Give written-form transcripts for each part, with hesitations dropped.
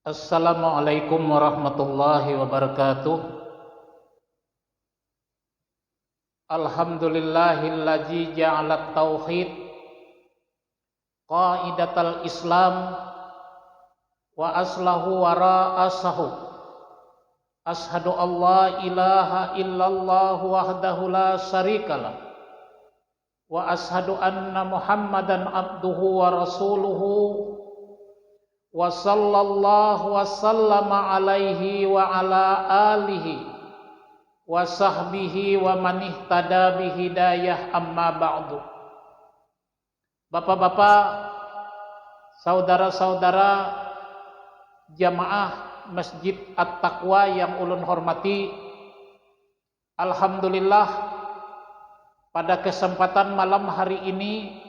Assalamualaikum warahmatullahi wabarakatuh. Alhamdulillahilladzi ja'alat tauhid qaidatal Islam wa aslahu wara'asahu. Ashhadu an la ilaha illallah wahdahu la syarikalah wa ashhadu anna Muhammadan abduhu wa rasuluhu wa sallallahu wa sallama alaihi wa ala alihi wa sahbihi wa man ihtada bihidayah, amma ba'du. Bapak-bapak, saudara-saudara jamaah Masjid At-Taqwa yang ulun hormati, alhamdulillah pada kesempatan malam hari ini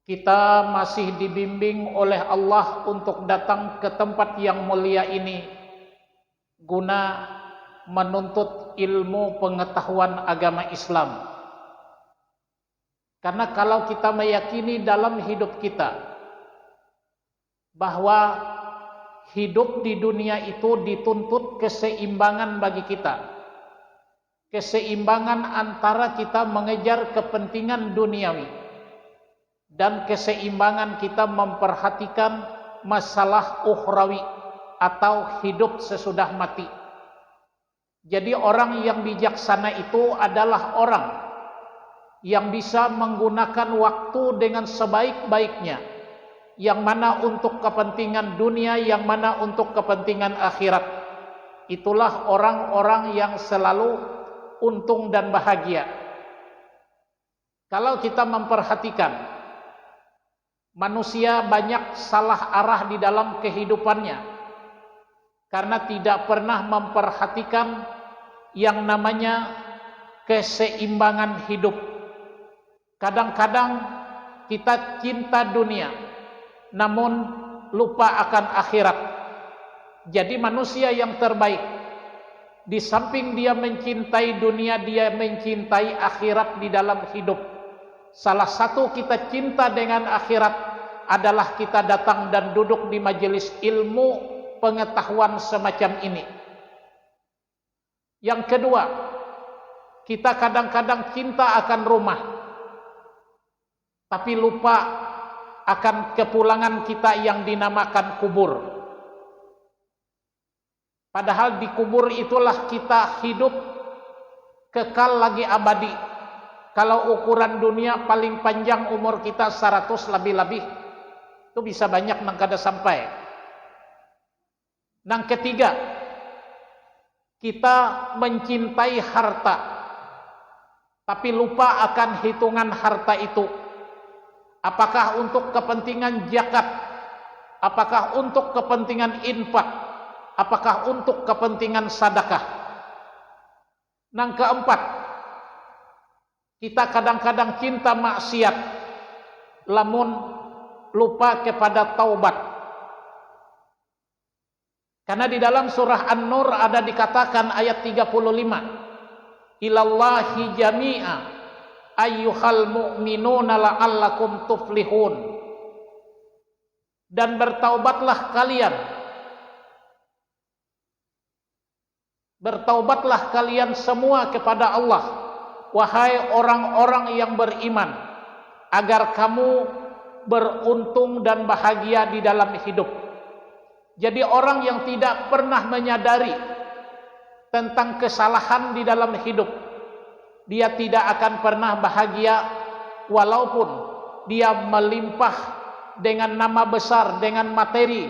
kita masih dibimbing oleh Allah untuk datang ke tempat yang mulia ini guna menuntut ilmu pengetahuan agama Islam. Karena kalau kita meyakini dalam hidup kita bahwa hidup di dunia itu dituntut keseimbangan bagi kita, keseimbangan antara kita mengejar kepentingan duniawi dan keseimbangan kita memperhatikan masalah ukhrawi atau hidup sesudah mati. Jadi orang yang bijaksana itu adalah orang yang bisa menggunakan waktu dengan sebaik-baiknya, yang mana untuk kepentingan dunia, yang mana untuk kepentingan akhirat. Itulah orang-orang yang selalu untung dan bahagia. Kalau kita memperhatikan, manusia banyak salah arah di dalam kehidupannya karena tidak pernah memperhatikan yang namanya keseimbangan hidup. Kadang-kadang kita cinta dunia namun lupa akan akhirat. Jadi manusia yang terbaik, di samping dia mencintai dunia, dia mencintai akhirat di dalam hidup. Salah satu kita cinta dengan akhirat adalah kita datang dan duduk di majelis ilmu pengetahuan semacam ini. Yang kedua, kita kadang-kadang cinta akan rumah, tapi lupa akan kepulangan kita yang dinamakan kubur. Padahal di kubur itulah kita hidup kekal lagi abadi. Kalau ukuran dunia paling panjang umur kita 100 lebih-lebih, itu bisa banyak nang kada sampai. Nang ketiga, kita mencintai harta, tapi lupa akan hitungan harta itu. Apakah untuk kepentingan zakat? Apakah untuk kepentingan infak? Apakah untuk kepentingan sedekah? Nang keempat, kita kadang-kadang cinta maksiat, lamun lupa kepada taubat. Karena di dalam surah An-Nur ada dikatakan ayat 35, ilallahi jami'a ayyuhal mu'minuna la'allakum tuflihun. Dan bertaubatlah kalian semua kepada Allah, wahai orang-orang yang beriman, agar kamu beruntung dan bahagia di dalam hidup. Jadi orang yang tidak pernah menyadari tentang kesalahan di dalam hidup, dia tidak akan pernah bahagia walaupun dia melimpah dengan nama besar, dengan materi,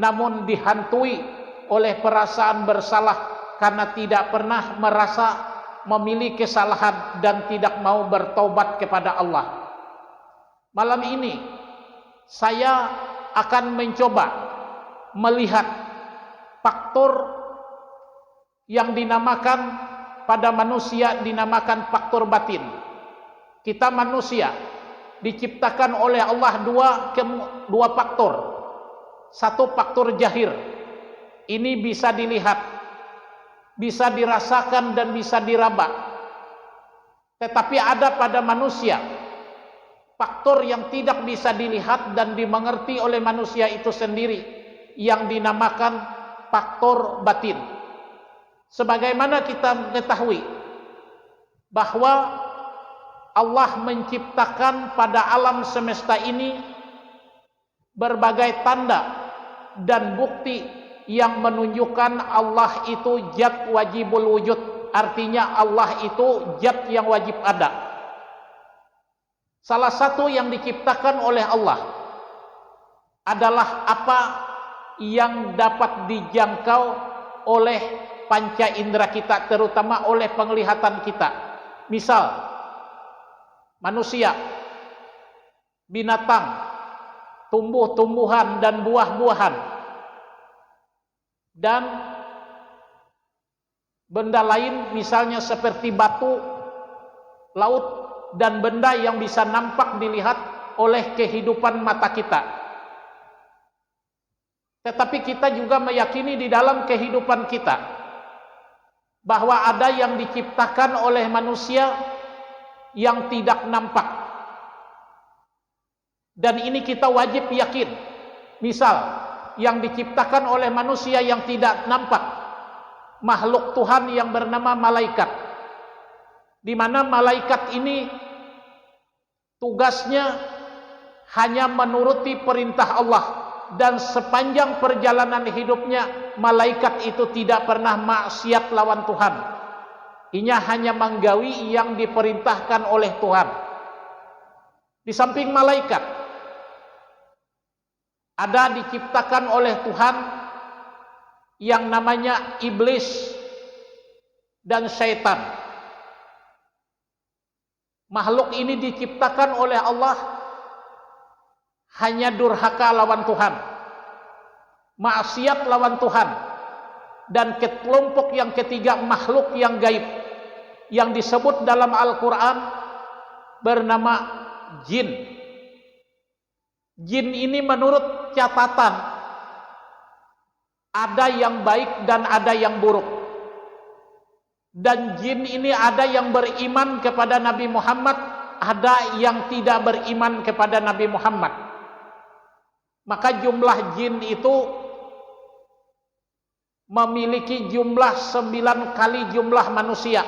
namun dihantui oleh perasaan bersalah karena tidak pernah merasa memiliki kesalahan dan tidak mau bertaubat kepada Allah. Malam ini saya akan mencoba melihat faktor yang dinamakan pada manusia dinamakan faktor batin. Kita manusia diciptakan oleh Allah dua faktor. Satu faktor zahir. Ini bisa dilihat, bisa dirasakan dan bisa diraba. Tetapi ada pada manusia faktor yang tidak bisa dilihat dan dimengerti oleh manusia itu sendiri, yang dinamakan faktor batin. Sebagaimana kita mengetahui bahwa Allah menciptakan pada alam semesta ini berbagai tanda dan bukti yang menunjukkan Allah itu zat wajibul wujud, artinya Allah itu zat yang wajib ada. Salah satu yang diciptakan oleh Allah adalah apa yang dapat dijangkau oleh panca indera kita, terutama oleh penglihatan kita. Misal manusia, binatang, tumbuh-tumbuhan dan buah-buahan, dan benda lain misalnya seperti batu, laut, dan benda yang bisa nampak dilihat oleh kehidupan mata kita. Tetapi kita juga meyakini di dalam kehidupan kita bahwa ada yang diciptakan oleh manusia yang tidak nampak. Dan ini kita wajib yakin. Misal, yang diciptakan oleh manusia yang tidak nampak, makhluk Tuhan yang bernama malaikat, di mana malaikat ini tugasnya hanya menuruti perintah Allah, dan sepanjang perjalanan hidupnya malaikat itu tidak pernah maksiat lawan Tuhan. Inya hanya menggawi yang diperintahkan oleh Tuhan. Di samping malaikat ada diciptakan oleh Tuhan yang namanya iblis dan syaitan. Makhluk ini diciptakan oleh Allah hanya durhaka lawan Tuhan, maksiat lawan Tuhan. Dan kelompok yang ketiga, makhluk yang gaib, yang disebut dalam Al-Quran bernama jin. Jin ini menurut catatan ada yang baik dan ada yang buruk. Dan jin ini ada yang beriman kepada Nabi Muhammad, ada yang tidak beriman kepada Nabi Muhammad. Maka jumlah jin itu memiliki jumlah 9 kali jumlah manusia.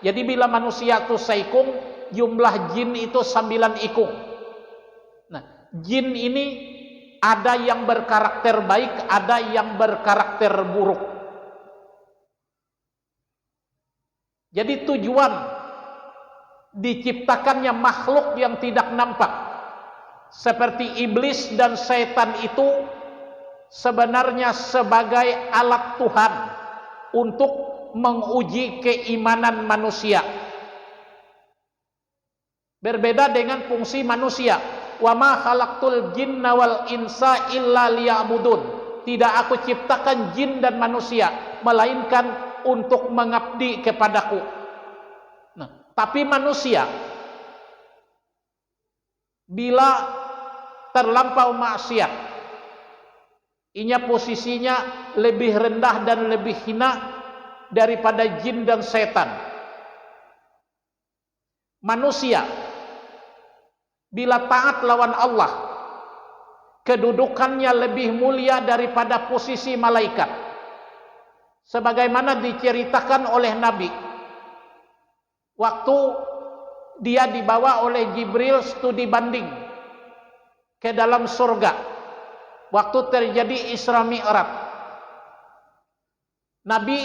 Jadi bila manusia itu seikung, jumlah jin itu 9 ikung. Nah, jin ini ada yang berkarakter baik, ada yang berkarakter buruk. Jadi tujuan diciptakannya makhluk yang tidak nampak seperti iblis dan setan itu sebenarnya sebagai alat Tuhan untuk menguji keimanan manusia. Berbeda dengan fungsi manusia. Wa ma khalaqtul jinna wal insa illa liya'budun. Tidak aku ciptakan jin dan manusia melainkan untuk mengabdi kepadaku. Nah, tapi manusia bila terlampau maksiat, inya posisinya lebih rendah dan lebih hina daripada jin dan setan. Manusia bila taat lawan Allah, kedudukannya lebih mulia daripada posisi malaikat. Sebagaimana diceritakan oleh Nabi, waktu dia dibawa oleh Jibril studi banding ke dalam surga, waktu terjadi Isra Mi'raj, Nabi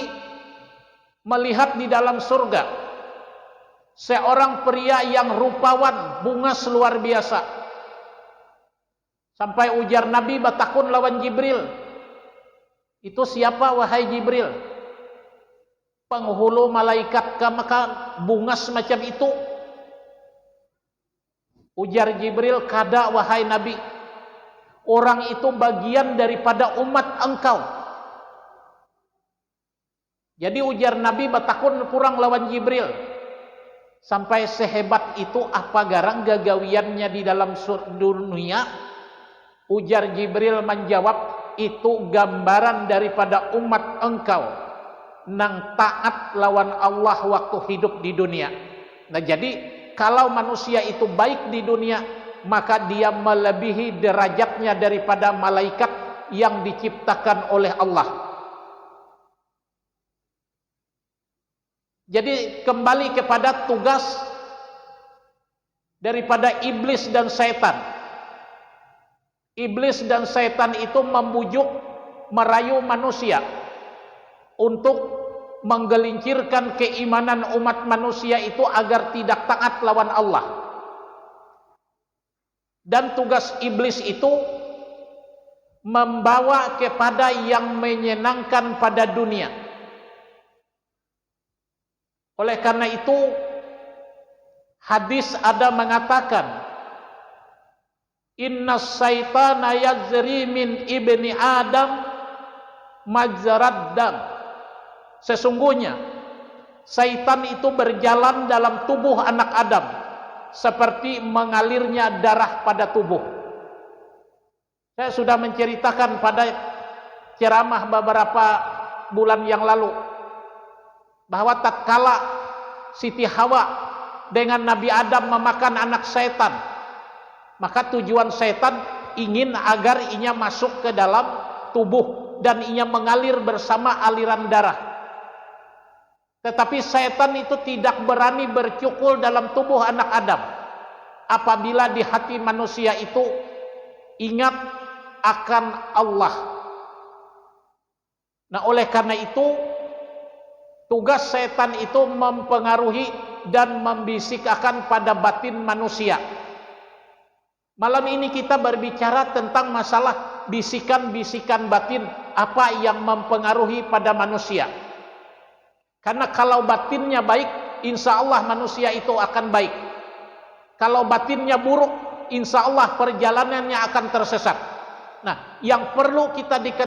melihat di dalam surga seorang pria yang rupawan, bungas luar biasa. Sampai ujar Nabi batakun lawan Jibril, itu siapa wahai Jibril? Penghulu malaikat maka bungas macam itu? Ujar Jibril, kada wahai Nabi, orang itu bagian daripada umat engkau. Jadi ujar Nabi batakun kurang lawan Jibril, sampai sehebat itu apa garang gagawiannya di dalam dunia? Ujar Jibril menjawab, itu gambaran daripada umat engkau nang taat lawan Allah waktu hidup di dunia. Nah, jadi kalau manusia itu baik di dunia, maka dia melebihi derajatnya daripada malaikat yang diciptakan oleh Allah. Jadi kembali kepada tugas daripada iblis dan setan. Iblis dan setan itu membujuk, merayu manusia untuk menggelincirkan keimanan umat manusia itu agar tidak taat lawan Allah. Dan tugas iblis itu membawa kepada yang menyenangkan pada dunia. Oleh karena itu hadis ada mengatakan, inna syaitana yajri min ibni Adam majrad dam. Sesungguhnya syaitan itu berjalan dalam tubuh anak Adam seperti mengalirnya darah pada tubuh. Saya sudah menceritakan pada ceramah beberapa bulan yang lalu bahwa tatkala Siti Hawa dengan Nabi Adam memakan anak setan, maka tujuan setan ingin agar inya masuk ke dalam tubuh dan inya mengalir bersama aliran darah. Tetapi setan itu tidak berani bercukul dalam tubuh anak Adam apabila di hati manusia itu ingat akan Allah. Nah, oleh karena itu tugas setan itu mempengaruhi dan membisikkan pada batin manusia. Malam ini kita berbicara tentang masalah bisikan-bisikan batin, apa yang mempengaruhi pada manusia. Karena kalau batinnya baik, insya Allah manusia itu akan baik. Kalau batinnya buruk, insya Allah perjalanannya akan tersesat. Nah, yang perlu kita diketahui